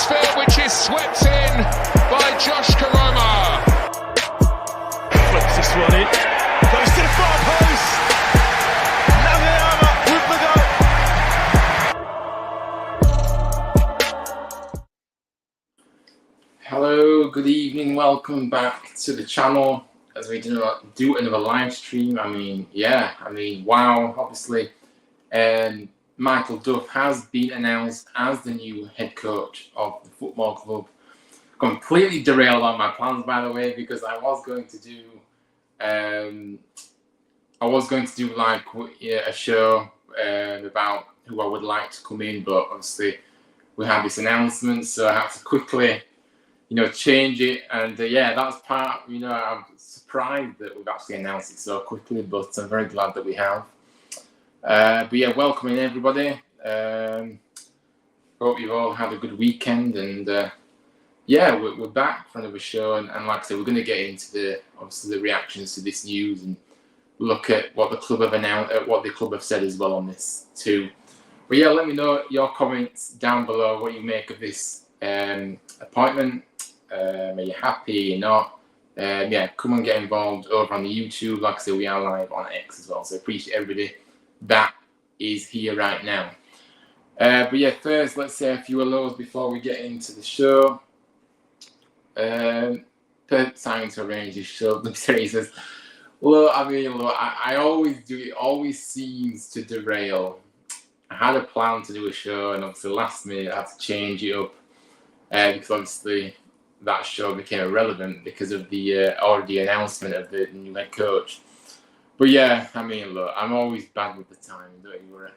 atmosphere which is swept in by Josh Karoma. Flips this one in, goes to the far post. Nagayama with the goal. Hello, good evening, welcome back to the channel as we do another live stream. Wow, obviously Michael Duff has been announced as the new head coach of the football club. Completely derailed on my plans, by the way, because I was going to do like a show about who I would like to come in, but obviously we had this announcement, so I had to quickly change it, and that's part. I'm surprised that we've actually announced it so quickly, but I'm very glad that we have. Welcome in everybody. Hope you've all had a good weekend, and we're back for another show. And like I said, we're going to get into the reactions to this news and look at what the club have announced, what the club have said as well on this too. But let me know your comments down below what you make of this appointment. Are you happy? You're not? Come and get involved over on the YouTube. Like I said, we are live on X as well, so I appreciate everybody that is here right now. First, let's say a few hellos before we get into the show. Perfect time to arrange this show. He says, I always do it. Always seems to derail. I had a plan to do a show, and obviously last minute I had to change it up because obviously that show became irrelevant because of the already announcement of the new head coach. But I'm always bad with the time, don't you worry.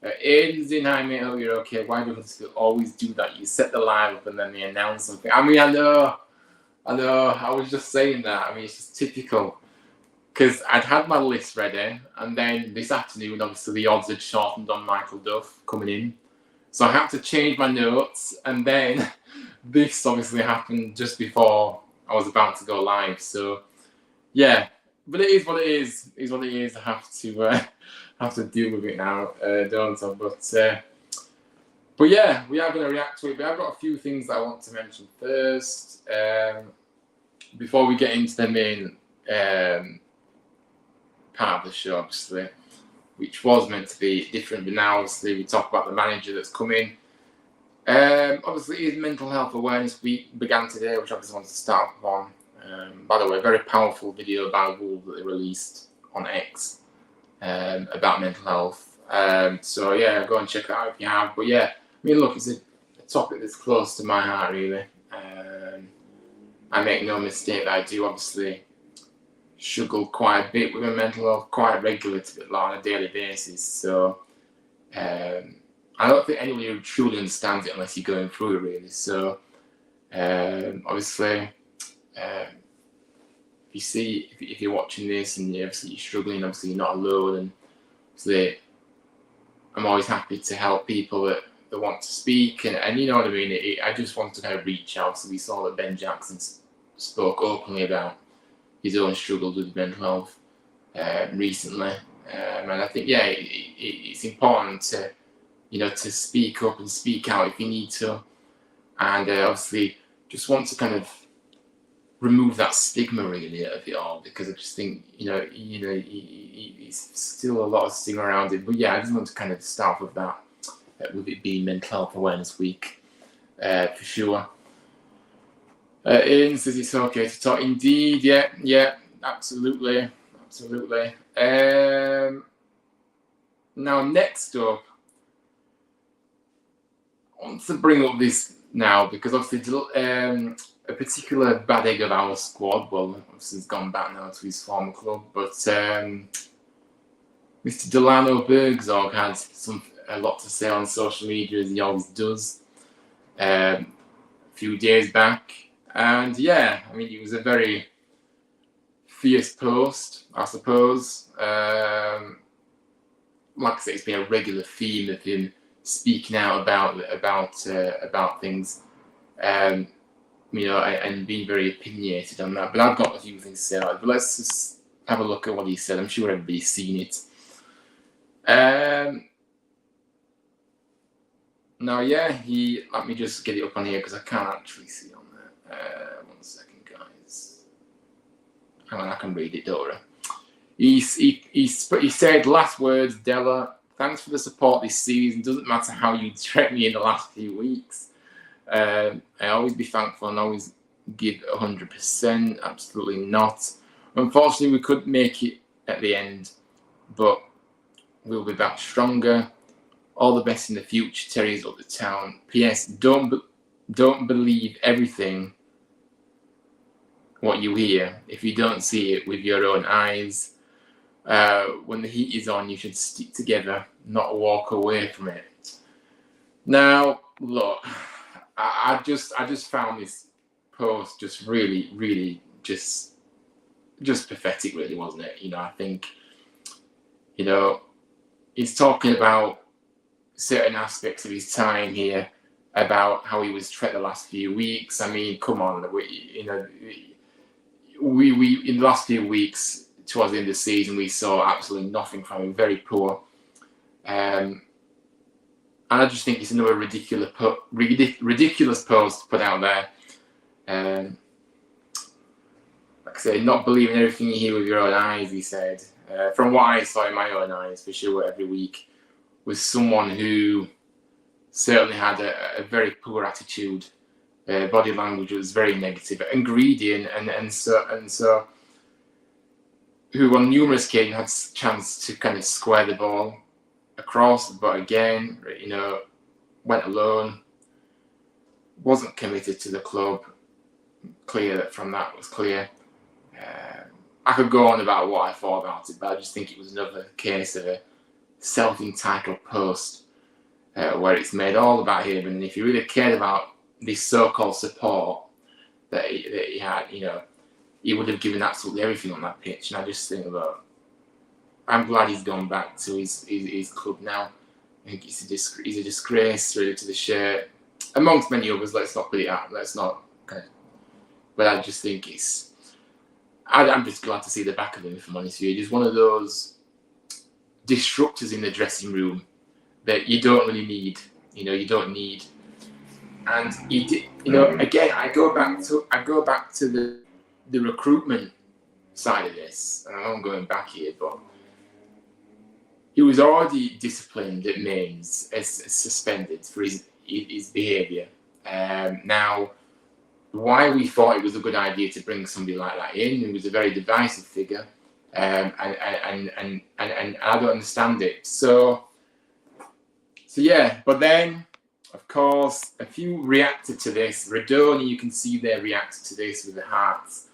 Aiden's in, hi mate, hope you're okay. Why do you always do that? You set the live up and then they announce something. I know, I was just saying that. It's just typical. Because I'd had my list ready, and then this afternoon, obviously, the odds had shortened on Michael Duff coming in. So I had to change my notes, and then this obviously happened just before I was about to go live. So, but it is what it is. It is what it is. I have to deal with it now, don't I? But we are going to react to it. But I've got a few things that I want to mention first before we get into the main part of the show, obviously, which was meant to be different, but now obviously we talk about the manager that's come in. Obviously, his Mental Health Awareness Week began today, which I just wanted to start on. By the way, a very powerful video by Wolf that they released on X about mental health. Go and check that out if you have. But look, it's a topic that's close to my heart, really. I make no mistake that I do obviously struggle quite a bit with my mental health, quite regularly, on a daily basis. So I don't think anybody truly understands it unless you're going through it, really. So obviously, if you're watching this and you're struggling, obviously you're not alone. And obviously, I'm always happy to help people that want to speak, and you know what I mean. I just want to kind of reach out. So we saw that Ben Jackson spoke openly about his own struggles with mental health recently, and I think it's important to to speak up and speak out if you need to, and obviously just want to kind of remove that stigma really of it all, because I just think it's still a lot of stigma around it. But I just want to kind of start with that, with it being Mental Health Awareness Week for sure. Ian says it's okay to talk. Indeed, absolutely. Now, next up, I want to bring up this now because obviously a particular bad egg of our squad, obviously he's gone back now to his former club, but Mr. Delano Bergzorg had a lot to say on social media, as he always does, a few days back. And it was a very fierce post, I suppose. Like I say, it's been a regular theme of him speaking out about things, and being very opinionated on that. But I've got a few things to say. But let's just have a look at what he said. I'm sure everybody's seen it. Now, yeah, let me just get it up on here because I can't actually see on there. 1 second, guys. Hang on, I can read it, Dora. He said, last words, Della, thanks for the support this season. Doesn't matter how you treat me in the last few weeks. I always be thankful and always give 100%. Absolutely not. Unfortunately, we couldn't make it at the end, but we'll be back stronger. All the best in the future. Terry's up the town. P.S. Don't believe everything what you hear if you don't see it with your own eyes. When the heat is on, you should stick together, not walk away from it. Now, look, I just found this post just really just pathetic, really, wasn't it? You know, I think, you know, he's talking about certain aspects of his time here, about how he was treated the last few weeks. I mean, come on, we in the last few weeks towards the end of the season, we saw absolutely nothing from him. Very poor, and I just think it's another ridiculous post put out there. Like I say, not believing everything you hear with your own eyes, he said. From what I saw in my own eyes, for sure, every week, was someone who certainly had a very poor attitude. Body language was very negative and greedy, and so who on numerous occasions had a chance to kind of square the ball across, but again, you know, went alone, wasn't committed to the club. Clear that from that was clear. I could go on about what I thought about it, but I just think it was another case of a self-entitled post where it's made all about him. And if you really cared about this so-called support that he had, you know, he would have given absolutely everything on that pitch. And I just think, look, I'm glad he's gone back to his club now. I think he's a disgrace really to the shirt, amongst many others. Let's not put it out. Let's not. But I just think I'm just glad to see the back of him, if I'm honest with you. He's one of those disruptors in the dressing room that you don't really need. You know, you don't need. And he did. You know, again, I go back to the recruitment side of this, and I know I'm going back here, but he was already disciplined at Mainz, as suspended for his behaviour. Now, why we thought it was a good idea to bring somebody like that in, who was a very divisive figure, and I don't understand it. So yeah, but then, of course, a few reacted to this. Radoni, you can see they reacted to this with the hearts.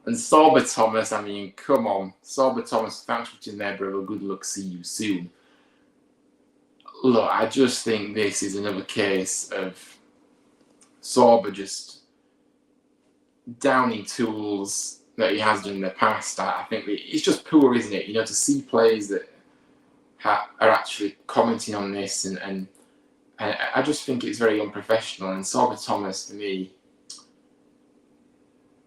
And Saber Thomas, I mean, come on. Saber Thomas, thanks for watching there, brother. Good luck, see you soon. Look, I just think this is another case of Saber just downing tools that he has done in the past. I think it's just poor, isn't it? You know, to see players that are actually commenting on this, and I just think it's very unprofessional. And Saber Thomas, to me,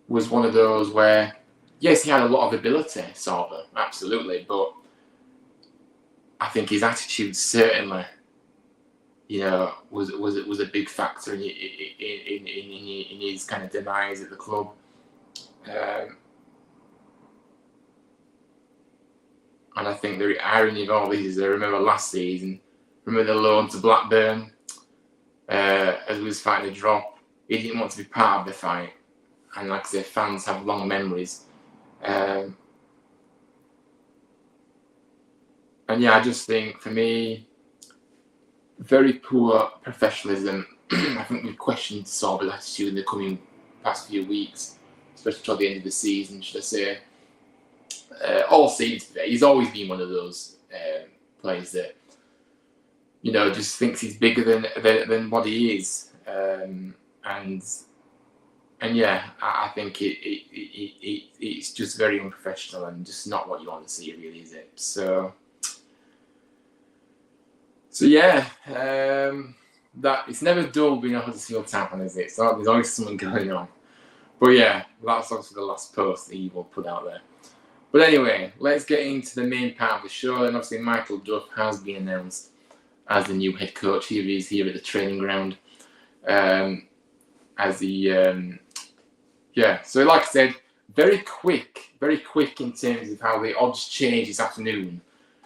was one of those where, yes, he had a lot of ability, Saber, absolutely, but I think his attitude certainly, you know, was a big factor in his kind of demise at the club. And I think the irony of all this is, I remember last season, remember the loan to Blackburn, as he was fighting a drop. He didn't want to be part of the fight. And like I say, fans have long memories. And yeah, I just think, for me, very poor professionalism. I think we've questioned Saber's attitude in the past few weeks, especially toward the end of the season, should I say. All seasons today, he's always been one of those players that, you know, just thinks he's bigger than what he is. And yeah, I think it's just very unprofessional and just not what you want to see, really, is it? So yeah, that it's never dull being a Huddersfield Town, is it? So there's always something going on. But yeah, that's obviously the last post that he will put out there. But anyway, let's get into the main part of the show. And obviously, Michael Duff has been announced as the new head coach. Here he is here at the training ground. As he, so like I said, very quick in terms of how the odds changed this afternoon,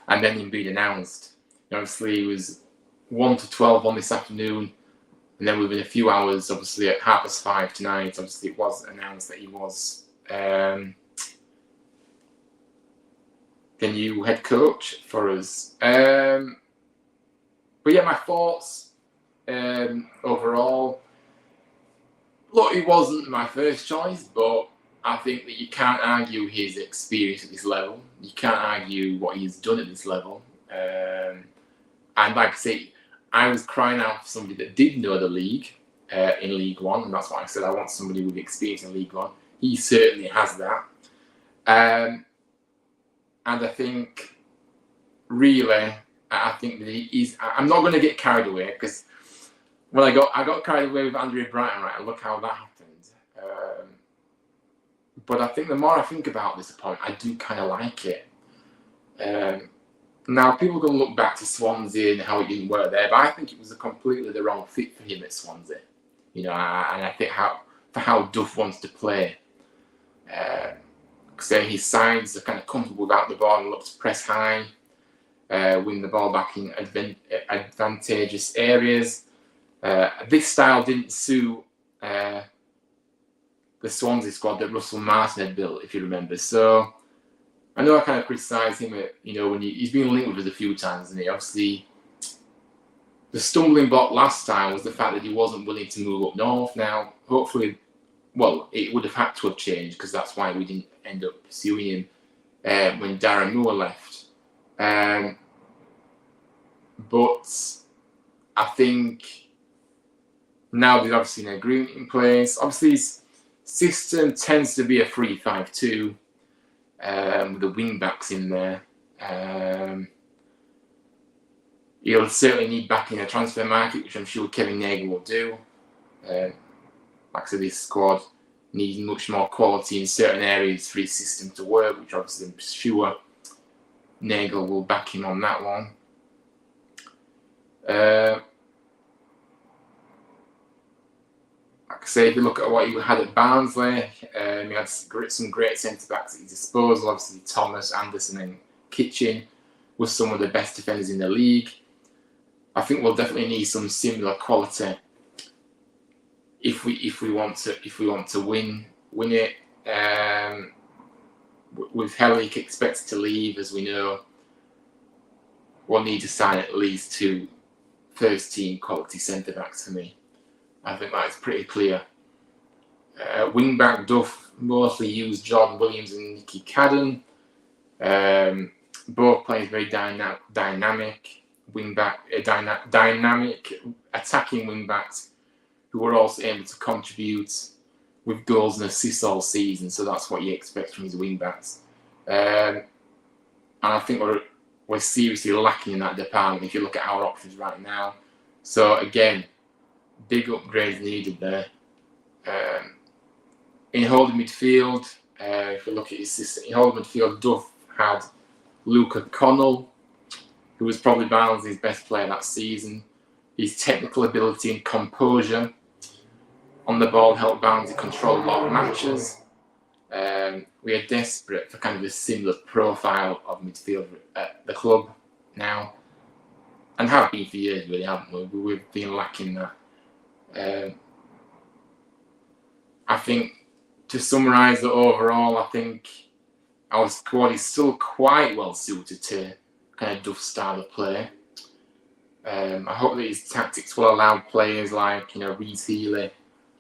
and then him being announced. Obviously, it was 1 to 12 on this afternoon, and then within a few hours, obviously at 5:30 tonight, obviously it was announced that he was the new head coach for us. But yeah, my thoughts overall. Look, it wasn't my first choice, but I think that you can't argue his experience at this level. You can't argue what he's done at this level. And like I say, I was crying out for somebody that did know the league in League One, and that's why I said I want somebody with experience in League One. He certainly has that. And I think, really, I think that he is. I'm not going to get carried away because. Well, I got carried away with Andrea Brighton, right? And look how that happened. But I think the more I think about this appointment, I do kind of like it. Now, people are going to look back to Swansea and how it didn't work there, but I think it was completely the wrong fit for him at Swansea. And I think how Duff wants to play. So his sides are kind of comfortable without the ball and look to press high, win the ball back in advantageous areas. This style didn't suit the Swansea squad that Russell Martin had built, if you remember. So I know I kind of criticised him, when he's been linked with us a few times, and obviously the stumbling block last time was the fact that he wasn't willing to move up north. Now, hopefully, it would have had to have changed because that's why we didn't end up pursuing him when Darren Moore left. But I think now there's obviously an agreement in place. Obviously, his system tends to be a 3-5-2 with the wing backs in there. He'll certainly need back in the transfer market, which I'm sure Kevin Nagel will do. Like I said, this squad needs much more quality in certain areas for his system to work, which obviously I'm sure Nagel will back him on that one. Like I say, if you look at what he had at Barnsley, he had some great centre-backs at his disposal. Obviously, Thomas, Anderson and Kitchen were some of the best defenders in the league. I think we'll definitely need some similar quality if we want to win it. With Hellick expected to leave, as we know, we'll need to sign at least 2 first-team quality centre-backs for me. I think that is pretty clear. Wing-back Duff mostly used Jordan Williams and Nicky Cadden. Both players very dynamic wing-back, dynamic attacking wing-backs who were also able to contribute with goals and assists all season. So that's what you expect from his wing-backs. And I think we're seriously lacking in that department if you look at our options right now. So again, big upgrades needed there. In holding midfield, if you look at his system, in holding midfield, Duff had Luca Connell, who was probably Barnsley's best player that season. His technical ability and composure on the ball helped Barnsley control a lot of matches. We are desperate for kind of a similar profile of midfield at the club now, and have been for years, really, haven't we? We've been lacking that. I think, to summarise it overall, I think our squad is still quite well suited to kind of Duff's style of play. I hope that his tactics will allow players like Reece Healy,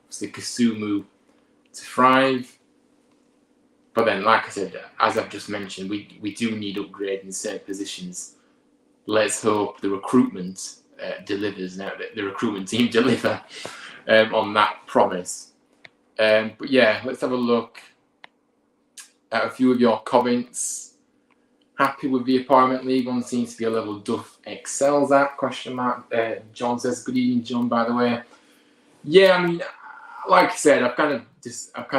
obviously Kasumu, to thrive. But then, like I said, as I've just mentioned, we do need upgrade in certain positions. Let's hope the recruitment delivers now. The recruitment team deliver on that promise. But yeah, let's have a look at a few of your comments. Happy with the appointment? League One seems to be a level Duff excels at? ? John says, good evening, John, by the way. Yeah, I mean, like I said, I've kind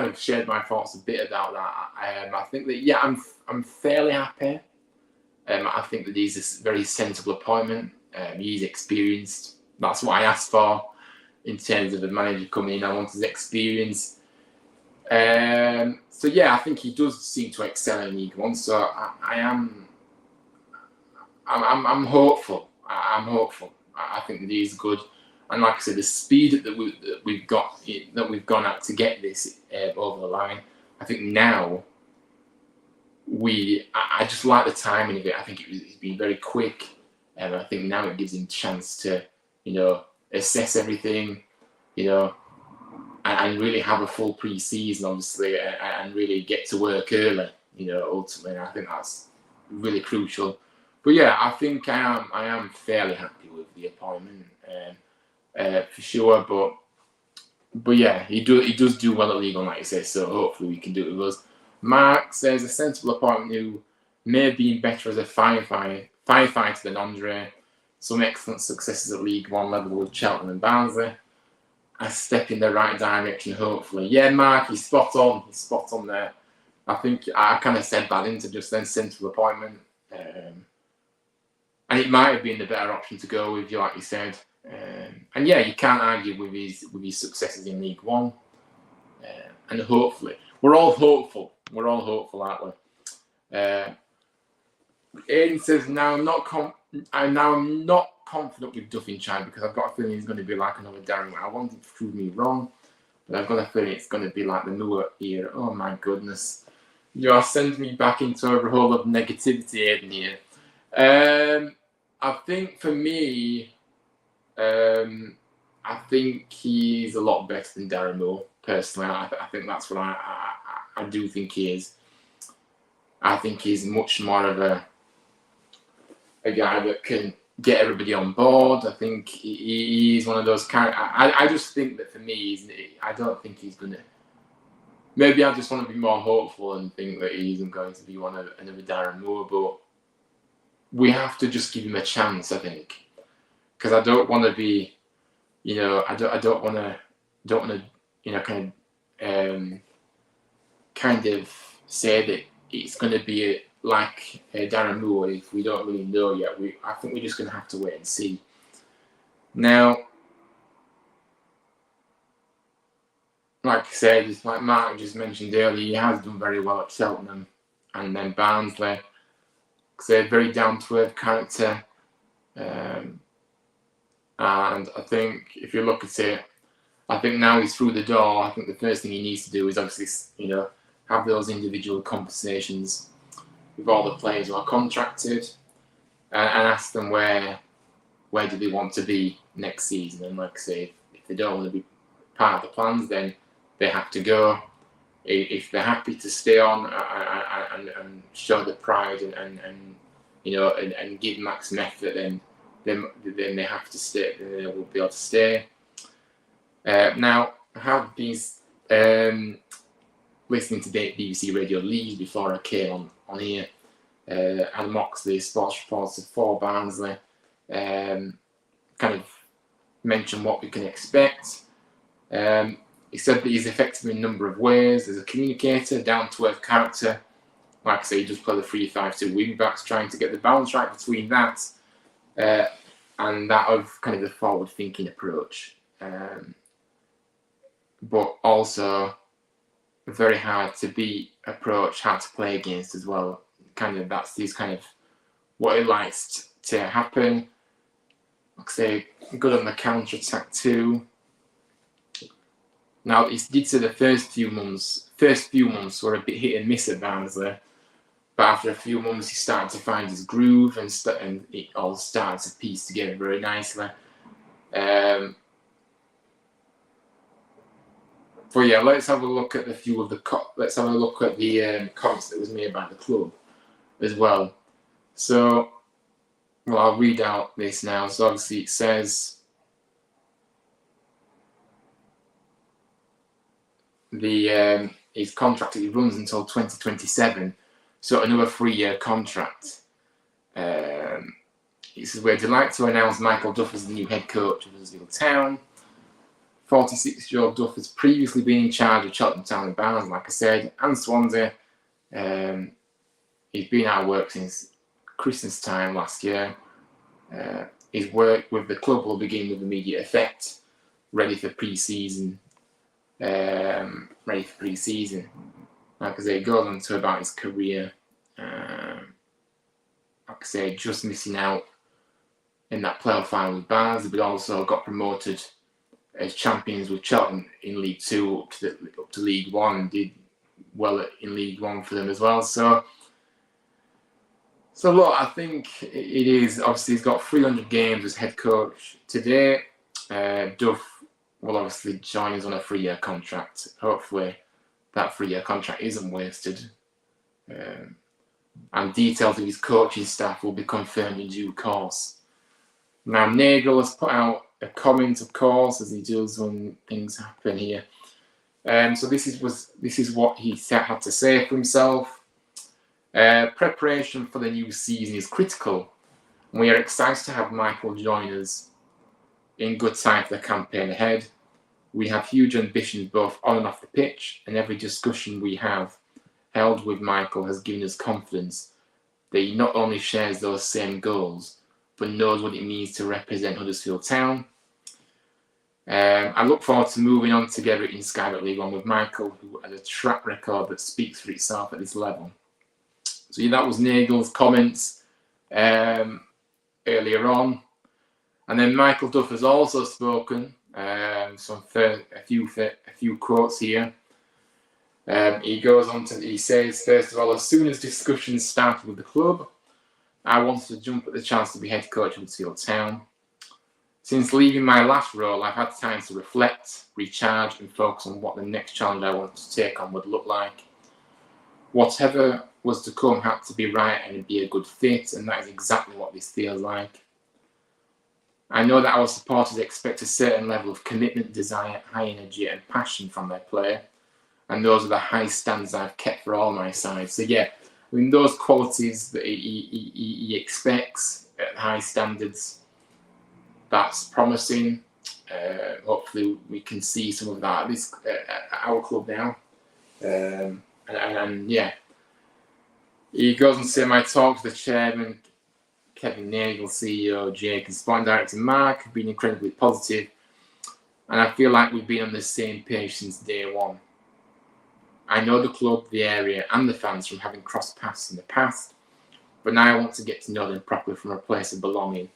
of shared my thoughts a bit about that. I think that I'm fairly happy. I think that he's a very sensible appointment. He's experienced. That's what I asked for in terms of the manager coming in. I want his experience. So yeah, I think he does seem to excel in League One. So I'm hopeful. I'm hopeful. I think that he's good. And like I said, the speed that we've gone at to get this over the line, I think now I just like the timing of it. I think it's been very quick, and I think now it gives him a chance to, assess everything, and really have a full pre-season, obviously, and really get to work early, ultimately. I think that's really crucial. But yeah, I think I am fairly happy with the appointment, for sure. But yeah, he does do well at League One, like you say. So hopefully we can do it with us. Mark says a sensible appointment who may have been better as a firefighter than Andre. Some excellent successes at League One level with Cheltenham and Barnsley. A step in the right direction, hopefully. Yeah, Mark, he's spot on. He's spot on there. I think I kind of said that into just then sensible appointment. And it might have been the better option to go with, like you said. And yeah, you can't argue with his successes in League One. And hopefully, we're all hopeful. We're all hopeful, aren't we? Aidan says, I'm not confident with Duff in charge because I've got a feeling he's going to be like another Darren. I want him to prove me wrong, but I've got a feeling it's going to be like the Moore era. Oh my goodness. You are sending me back into a hole of negativity, Aidan, here. I think for me, I think he's a lot better than Darren Moore, personally. I think that's what I do think he is. I think he's much more of a guy that can get everybody on board. I think he's one of those characters. I just think that for me, I don't think he's going to. Maybe I just want to be more hopeful and think that he isn't going to be another Darren Moore, but we have to just give him a chance, I think, because I don't want to be, I don't want to, kind of say that it's going to be like Darren Moore if we don't really know yet. I think we're just going to have to wait and see. Now, like I said, like Mark just mentioned earlier, he has done very well at Cheltenham and then Barnsley. They're very down-to-earth character, and I think if you look at it, I think now he's through the door. I think the first thing he needs to do is obviously, have those individual conversations with all the players who are contracted, and ask them where do they want to be next season. And like I say, if they don't want to be part of the plans, then they have to go. If they're happy to stay on and show the pride and give maximum effort, then they have to stay. Then they will be able to stay. Now, I have been listening to BBC Radio Leeds before I came on here. Adam Moxley, sports reporter for Barnsley, kind of mentioned what we can expect. He said that he's effective in a number of ways. As a communicator, down-to-earth character. Like I say, he does play the 3-5-2 wing-backs, trying to get the balance right between that and that of kind of the forward-thinking approach. But also very hard to beat approach, hard to play against as well. That's kind of what he likes to happen. Like I say, good on the counter-attack too. Now, he did say the first few months were a bit hit and miss at Barnsley, but after a few months he started to find his groove and it all started to piece together very nicely. But yeah, let's have a look at the comments that was made by the club as well. So, I'll read out this now. So obviously it says. His contract he runs until 2027, so another 3-year contract. He says, we're delighted to announce Michael Duff as the new head coach of Huddersfield Town. 46-year-old Duff has previously been in charge of Cheltenham Town and Barnsley, like I said, and Swansea. He's been out of work since Christmas time last year. his work with the club will begin with immediate effect, ready for pre-season. Like I say, it goes on to about his career. Like I say, just missing out in that playoff final with Barnes, but also got promoted as champions with Cheltenham in League Two up to League One, and did well in League One for them as well. So look, I think it is, obviously he's got 300 games as head coach today. Duff will obviously join us on a 3-year contract. Hopefully that 3-year contract isn't wasted. And details of his coaching staff will be confirmed in due course. Now, Nagel has put out a comment, of course, as he does when things happen here. So this is what he had to say for himself. Preparation for the new season is critical, and we are excited to have Michael join us in good time for the campaign ahead. We have huge ambitions both on and off the pitch, and every discussion we have held with Michael has given us confidence that he not only shares those same goals, but knows what it means to represent Huddersfield Town. I look forward to moving on together in Sky Bet League One with Michael, who has a track record that speaks for itself at this level. So yeah, that was Nagel's comments earlier on. And then Michael Duff has also spoken. A few quotes here. He goes on to, he says, first of all, as soon as discussions started with the club, I wanted to jump at the chance to be head coach of Huddersfield Town. Since leaving my last role, I've had time to reflect, recharge, and focus on what the next challenge I wanted to take on would look like. Whatever was to come had to be right and be a good fit, and that is exactly what this feels like. I know that our supporters expect a certain level of commitment, desire, high energy, and passion from their player, and those are the high standards I've kept for all my sides. So yeah, I mean, those qualities that he expects at high standards, that's promising. Hopefully we can see some of that at our club now. And yeah, he goes on to say, my talk to the chairman, Kevin Nagel, CEO, Jake, and sporting director Mark have been incredibly positive, and I feel like we've been on the same page since day one. I know the club, the area, and the fans from having crossed paths in the past, but now I want to get to know them properly from a place of belonging.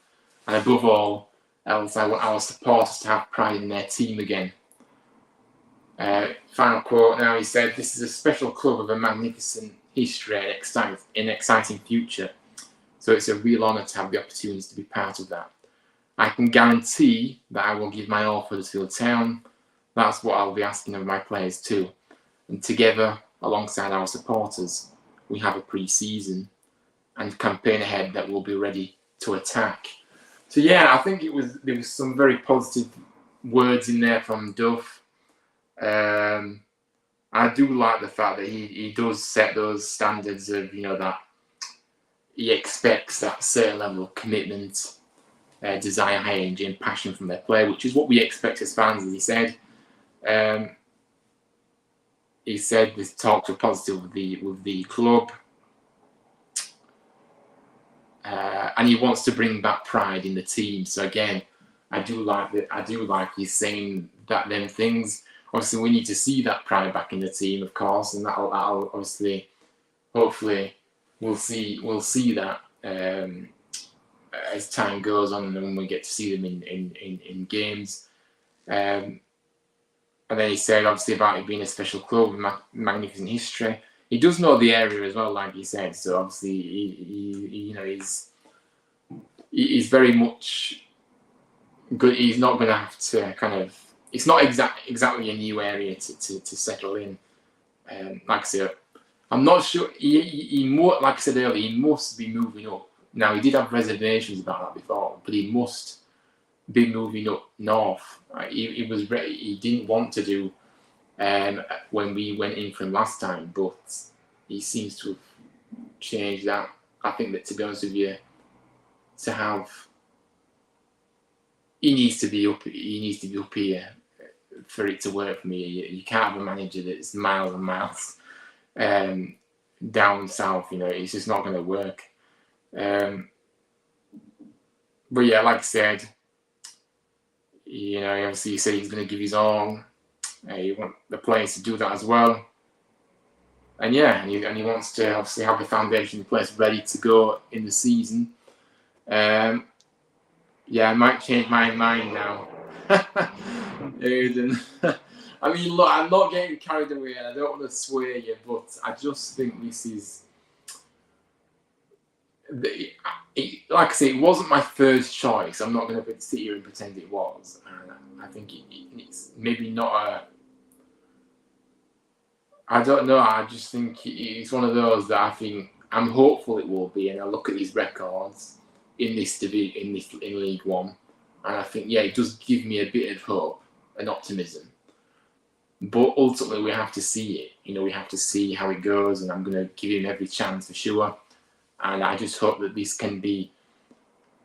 And above all else, I want our supporters to have pride in their team again. Final quote now, he said, this is a special club with a magnificent history and an exciting future. So it's a real honour to have the opportunity to be part of that. I can guarantee that I will give my all for Huddersfield Town. That's what I'll be asking of my players too. And together, alongside our supporters, we have a pre-season and campaign ahead that will be ready to attack. So yeah, I think there was some very positive words in there from Duff. I do like the fact that he does set those standards of, that he expects that certain level of commitment, desire, high energy, and passion from their player, which is what we expect as fans, as he said. He said this talks were positive with the club, and he wants to bring back pride in the team. So again, I do like he's saying that them things. Obviously, we need to see that pride back in the team, of course, and that'll obviously, hopefully, we'll see that as time goes on, and when we get to see them in games. And then he said, obviously, about it being a special club with magnificent history. He does know the area as well, like he said. So obviously, he's very much good. He's not going to have to it's not exactly a new area to settle in. Like I said, I'm not sure. Like I said earlier, he must be moving up. Now, he did have reservations about that before, but he must be moving up north. He was ready. He didn't want to do when we went in for him last time, but he seems to have changed that. I think that, to be honest with you, he needs to be up here for it to work for me. You can't have a manager that's miles and miles down south. It's just not going to work. But yeah, like I said, you know, obviously he said he's going to give his all. You want the players to do that as well. And yeah, and he wants to obviously have the foundation in place ready to go in the season. Yeah, I might change my mind now. Aiden. I mean, look, I'm not getting carried away. I don't want to swear you, but I just think this is... like I say, it wasn't my first choice. I'm not going to sit here and pretend it was. I think it's maybe not a... I don't know. I just think it's one of those that I think I'm hopeful it will be. And I look at these records in this division, in League One, and I think it does give me a bit of hope and optimism. But ultimately, we have to see it. You know, we have to see how it goes, and I'm going to give him every chance for sure. And I just hope that this can be.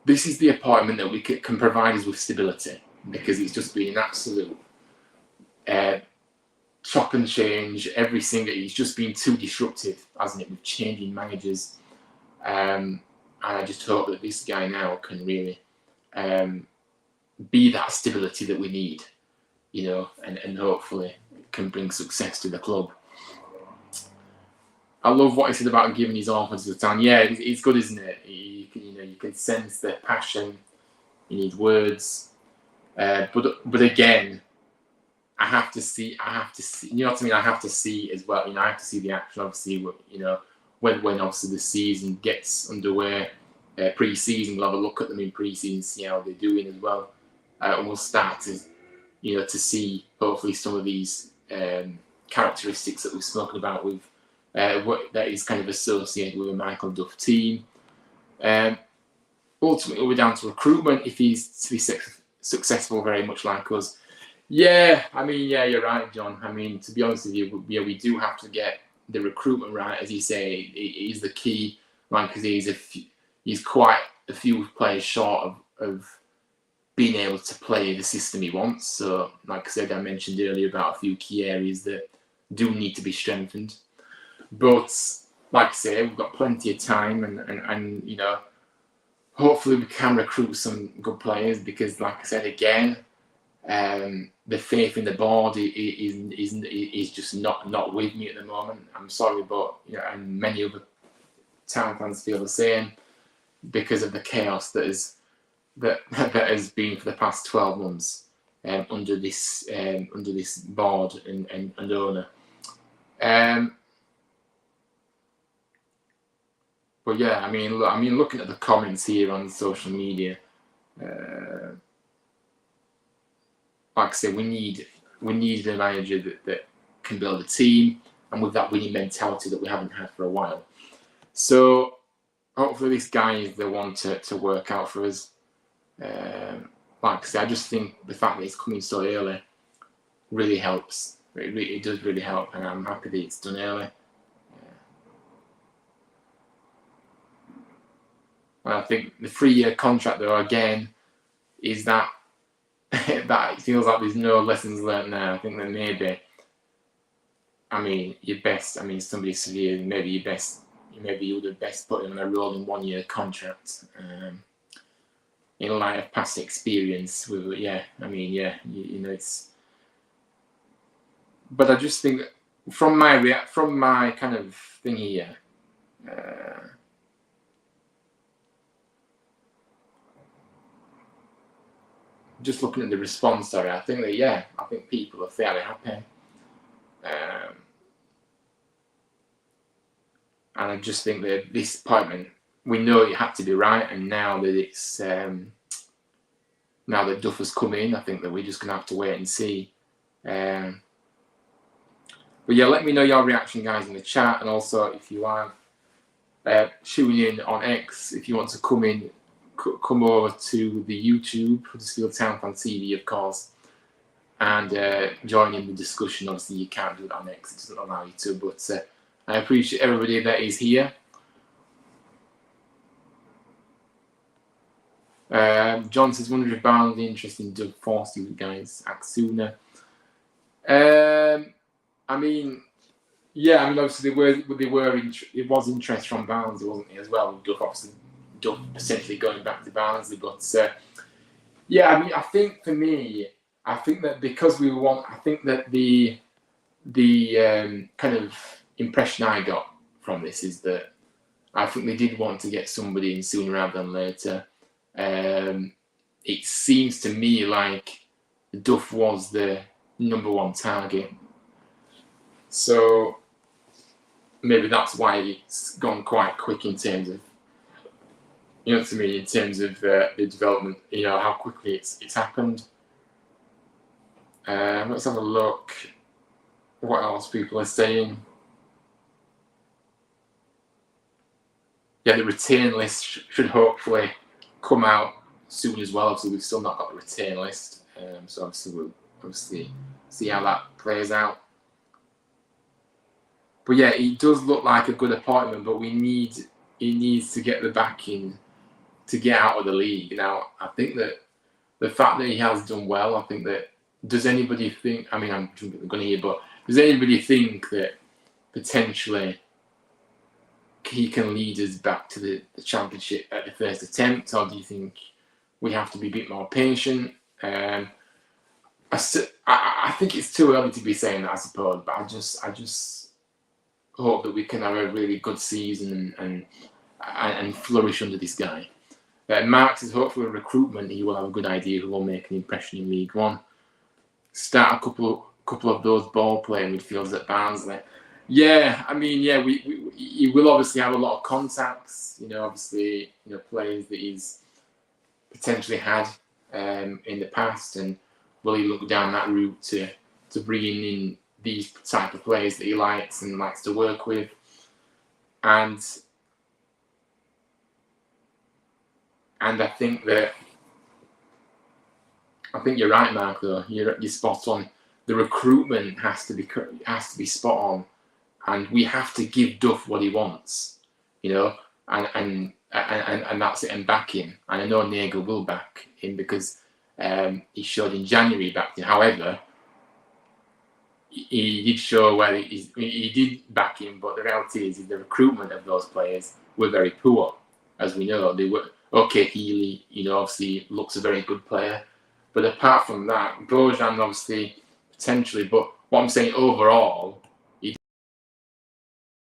This is the appointment that we can provide us with stability, because it's just been an absolute chop and change every single. He's just been too disruptive, hasn't it, with changing managers. And I just hope that this guy now can really be that stability that we need, you know, and hopefully can bring success to the club. I love what he said about giving his all for the town. Yeah, it's good, isn't it? You can sense the passion. You need words, but again, I have to see. You know what I mean? I have to see as well. You know, I have to see the action. Obviously, you know, when obviously the season gets underway, pre-season, we'll have a look at them in pre-season, see how they're doing as well, and we'll start to, you know, to see hopefully some of these characteristics that we've spoken about with what that is kind of associated with a Michael Duff team. Ultimately, we're down to recruitment. If he's to be successful, very much like us. Yeah, I mean, yeah, you're right, John. I mean, to be honest with you, we do have to get the recruitment right, as you say. It is the key, like, because he's quite a few players short of being able to play the system he wants. So, like I said, I mentioned earlier about a few key areas that do need to be strengthened. But like I say, we've got plenty of time, and you know, hopefully we can recruit some good players, because, like I said again, the faith in the board is just not with me at the moment. I'm sorry, but you know, and many other town fans feel the same, because of the chaos that has been for the past 12 months under this board and owner. But yeah, I mean, looking at the comments here on social media, like I say, we need a manager that can build a team, and with that winning mentality that we haven't had for a while. So hopefully this guy is the one to work out for us. Like I say, I just think the fact that it's coming so early really helps. It does really help, and I'm happy that it's done early. And I think the 3-year contract, though, again, is that that it feels like there's no lessons learned now. I think that maybe, I mean, somebody severe, maybe you would have best put him on a rolling 1-year contract, in light of past experience. You know, it's. But I just think that from my kind of thing here, just looking at the response, I think that I think people are fairly happy, and I just think that this appointment, we know it had to be right, and now that it's now that Duff has come in, I think that we're just gonna have to wait and see. But yeah, let me know your reaction, guys, in the chat, and also if you are tuning in on X, if you want to come over to the YouTube, Huddersfield Town Fan TV, of course, and join in the discussion. Obviously, you can't do that on X; it doesn't allow you to. But I appreciate everybody that is here. John says, "100 about the interest in Duff forced you guys act sooner." Obviously it was interest from Barnes, wasn't it, as well? Duff obviously Duff potentially going back to Barnsley. But yeah, I mean, I think for me, I think that because I think that the kind of impression I got from this is that I think they did want to get somebody in sooner rather than later. It seems to me like Duff was the number one target. So maybe that's why it's gone quite quick in terms of, you know what I mean, in terms of the development, you know, how quickly it's happened. Let's have a look what else people are saying. Yeah, the return list should hopefully come out soon as well. Obviously, we've still not got the return list, so obviously we'll see how that plays out. But yeah, it does look like a good appointment, but he needs to get the backing to get out of the league. Now, I think that the fact that he has done well, I think that, does anybody think, I mean, I'm jumping the gun here, but does anybody think that potentially he can lead us back to the championship at the first attempt, or do you think we have to be a bit more patient? I think it's too early to be saying that, I suppose, but I just hope that we can have a really good season and flourish under this guy. Mark says hopefully recruitment he will have a good idea who will make an impression in League One. Start a couple of those ball playing midfielders at Barnsley. Yeah, I mean, yeah, he will obviously have a lot of contacts. You know, obviously, you know, players that he's potentially had in the past, and will he look down that route to bringing in these type of players that he likes and likes to work with? And I think you're right, Mark. Though you're spot on. The recruitment has to be spot on, and we have to give Duff what he wants, you know, and that's it, and back him. And I know Nagel will back him because he showed in January back him. However, he did show where he did back him, but the reality is the recruitment of those players were very poor, as we know. They were okay. Healy, you know, obviously looks a very good player, but apart from that, Bojan obviously potentially. But what I'm saying overall, he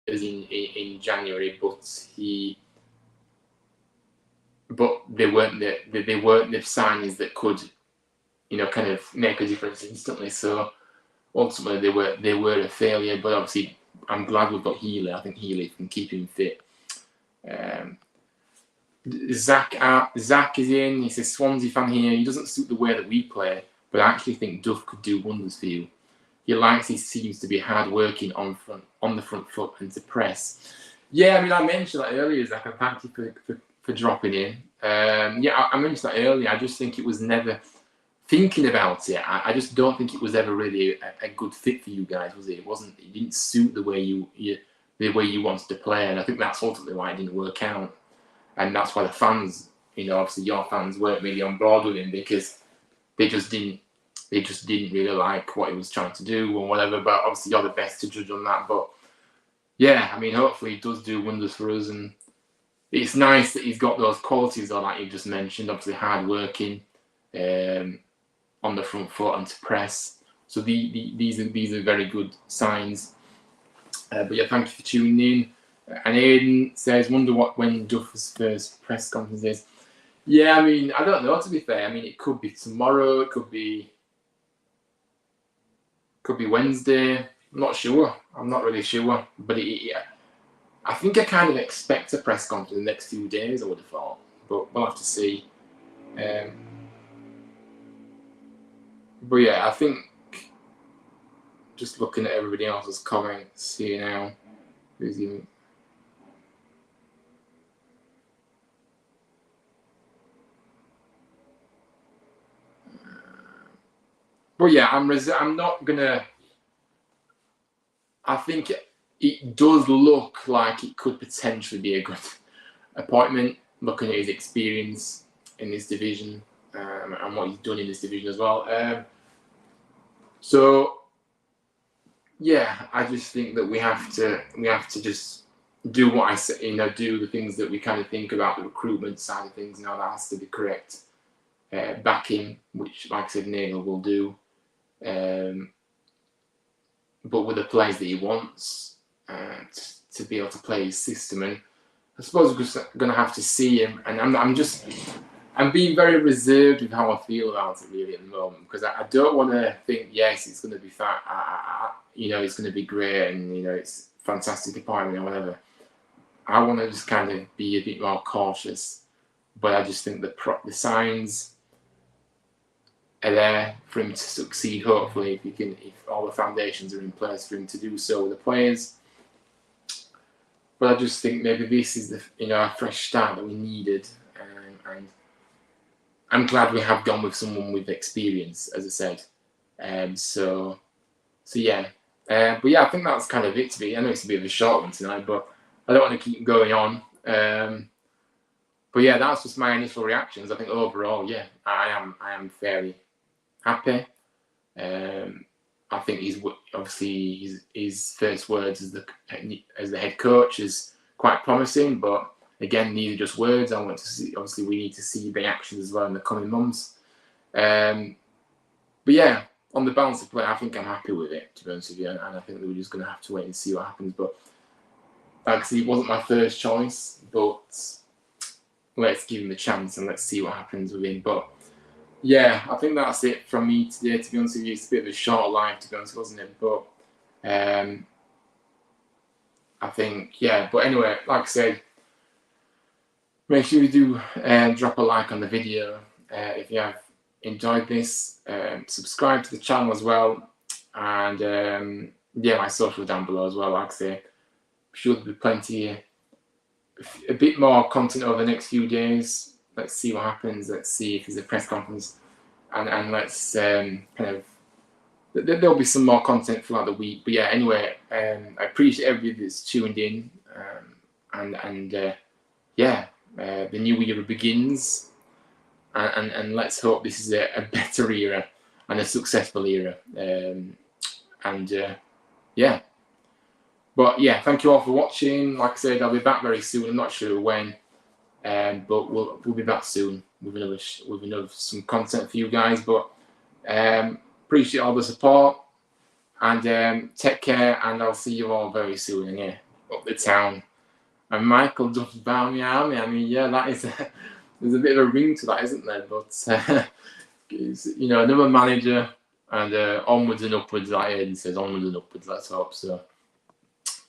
did in January, but they weren't the signings that could, you know, kind of make a difference instantly. So ultimately, they were a failure. But obviously, I'm glad we've got Healy. I think Healy can keep him fit. Zach is in. He says Swansea fan here. He doesn't suit the way that we play, but I actually think Duff could do wonders for you. He likes his teams to be hard working on the front foot and to press. Yeah, I mean, I mentioned that earlier, Zach. And thank you for dropping in. Yeah, I mentioned that earlier. I just think it was never thinking about it. I just don't think it was ever really a good fit for you guys, was it? It didn't suit the way you wanted to play, and I think that's ultimately why it didn't work out. And that's why the fans, you know, obviously your fans weren't really on board with him because they just didn't really like what he was trying to do or whatever. But obviously you're the best to judge on that. But yeah, I mean, hopefully he does do wonders for us, and it's nice that he's got those qualities, though, like you just mentioned. Obviously hard working, on the front foot and to press. So these are very good signs. But yeah, thank you for tuning in. And Aidan says, wonder when Duff's first press conference is. Yeah, I mean, I don't know, to be fair. I mean, it could be tomorrow, it could be Wednesday. I'm not sure. I'm not really sure. But I think I kind of expect a press conference in the next few days, I would have thought. But we'll have to see. But yeah, I think just looking at everybody else's comments here now, who's even... But yeah, I'm not gonna. I think it does look like it could potentially be a good appointment, looking at his experience in this division and what he's done in this division as well. So yeah, I just think that we have to just do what I say, do the things that we kind of think about the recruitment side of things. Now that has to be correct backing, which, like I said, Nagel will do. But with the players that he wants to be able to play his system, and I suppose we're just going to have to see him. And I'm being very reserved with how I feel about it really at the moment, because I don't want to think, yes, it's going to be fat, it's going to be great, and it's fantastic appointment or whatever. I want to just kind of be a bit more cautious, but I just think the signs are there for him to succeed. Hopefully, if all the foundations are in place for him to do so with the players. But I just think maybe this is a fresh start that we needed, and I'm glad we have gone with someone with experience, as I said. So yeah. But yeah, I think that's kind of it to be. I know it's a bit of a short one tonight, but I don't want to keep going on. But yeah, that's just my initial reactions. I think overall, yeah, I am fairly happy. I think his first words as the head coach is quite promising, but again, these are just words. I want to see. Obviously, we need to see the actions as well in the coming months. But yeah, on the balance of play, I think I'm happy with it, to be honest with you, and I think that we're just going to have to wait and see what happens. But actually, it wasn't my first choice, but let's give him a chance and let's see what happens with him. But yeah, I think that's it from me today, to be honest with you. It's a bit of a short live, to be honest, wasn't it? But I think, yeah. But anyway, like I said, make sure you do drop a like on the video if you have enjoyed this. Subscribe to the channel as well. And yeah, my social down below as well. Like I say, I'm sure there'll be plenty, a bit more content over the next few days. Let's see what happens. Let's see if there's a press conference, and let's kind of. There'll be some more content throughout the week. But yeah, anyway, I appreciate everybody that's tuned in, and yeah, the new era begins, and let's hope this is a better era and a successful era, and yeah. But yeah, thank you all for watching. Like I said, I'll be back very soon. I'm not sure when. But we'll be back soon with another some content for you guys. But appreciate all the support, and take care. And I'll see you all very soon. And yeah, up the town. And Michael Duff bound me army. I mean, yeah, that is there's a bit of a ring to that, isn't there? But another manager, and onwards and upwards. Like Aidan says, onwards and upwards. Let's hope so.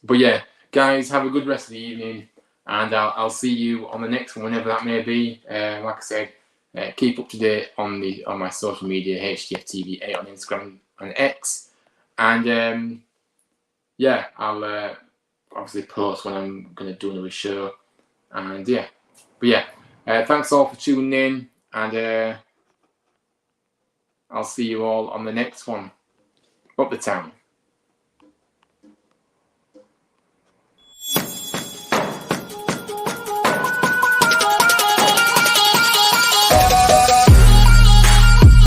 But yeah, guys, have a good rest of the evening. And I'll see you on the next one, whenever that may be. Like I said, keep up to date on my social media, HTFTV8 on Instagram and X. And yeah, I'll obviously post when I'm going to do another show. And yeah, but yeah, thanks all for tuning in. And I'll see you all on the next one. Up the town.